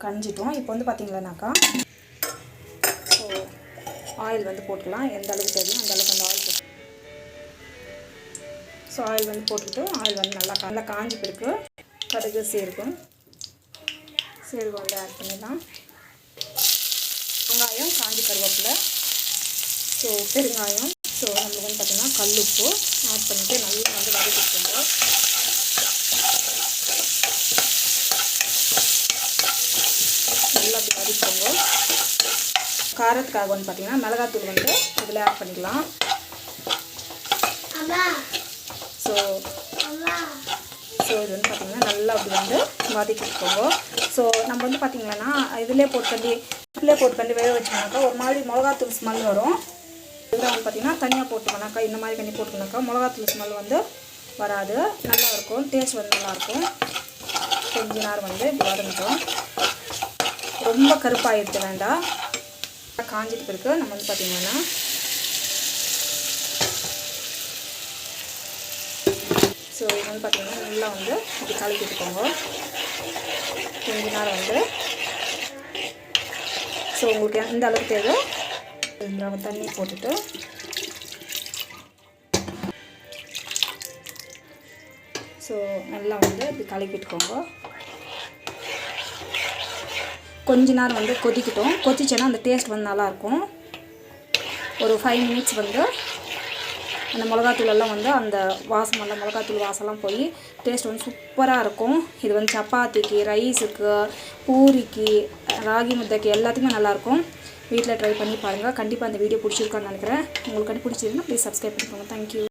கஞ்சிட்டோம். இப்போ வந்து பார்த்திங்களானாக்கா so oil வந்து போட்டுக்கலாம். எந்த அளவுக்கு தெரியும் அந்த அளவுக்கு அந்த ஆயில் போட்டு ஸோ ஆயில் வந்து போட்டுக்கிட்டு ஆயில் வந்து நல்லா காஞ்சி பிறகு கடுகு சீரகம் வந்து ஆட் பண்ணிடலாம். வெங்காயம் காஞ்சி கருவேப்பிலை ஸோ பெருங்காயம் ஸோ நம்மளுக்கு வந்து பார்த்திங்கன்னா கல்லுப்பு ஆட் பண்ணிவிட்டு நல்லா வந்து வதக்கிக்கோங்க. நல்லா அப்படி வதக்கிக்கோங்க. காரத்துக்காக வந்து பார்த்திங்கன்னா மிளகாத்தூள் வந்து இதில் ஆட் பண்ணிக்கலாம். ஸோ இது வந்து பார்த்திங்கன்னா நல்லா அப்படி வந்து வதக்கிக்கோங்க. ஸோ நம்ம வந்து பார்த்திங்கன்னா இதிலே போட்டு வேக வச்சோம்னாக்கா ஒரு மாதிரி மிளகாத்தூள் ஸ்மெல் வரும். இதில் வந்து பார்த்திங்கன்னா தனியாக போட்டோம்னாக்கா இந்த மாதிரி கண்ணி போட்டோம்னாக்கா மிளகாத்தூள் ஸ்மெல் வந்து வராது, நல்லாயிருக்கும், டேஸ்ட் வந்து நல்லாயிருக்கும். கொஞ்ச நேரம் வந்து இப்படி வதங்கிட்டோம். ரொம்ப கருப்பாகிடுது வேண்டாம். காஞ்சிட்டு பிறகு நம்ம வந்து பார்த்திங்கன்னா ஸோ இது வந்து பார்த்திங்கன்னா நல்லா வந்து இப்படி கலக்கிட்டுக்கோங்க. கொஞ்ச நேரம் வந்து ஸோ உங்களுக்கு எந்த அளவுக்கு தேவை தண்ணி போட்டுட்டு ஸோ நல்லா வந்து இப்படி கலக்கிட்டுக்கோங்க. கொஞ்ச நேரம் வந்து கொதிச்சேன்னா அந்த டேஸ்ட் வந்து நல்லாயிருக்கும். ஒரு 5 மினிட்ஸ் வந்து அந்த மிளகாத்தூளெல்லாம் வந்து அந்த வாசமெல்லாம் மிளகாத்தூள் வாசம்லாம் போய் டேஸ்ட் வந்து சூப்பராக இருக்கும். இது வந்து சப்பாத்திக்கு, ரைஸுக்கு, பூரிக்கு, ராகி முத்தைக்கு எல்லாத்துக்குமே நல்லாயிருக்கும். வீட்டில் ட்ரை பண்ணி பாருங்கள். கண்டிப்பாக அந்த வீடியோ பிடிச்சிருக்கான்னு நினைக்கிறேன். உங்களுக்கு பிடிச்சிருந்தா ப்ளீஸ் சப்ஸ்கிரைப் பண்ணிக்கோங்க. தேங்க்யூ.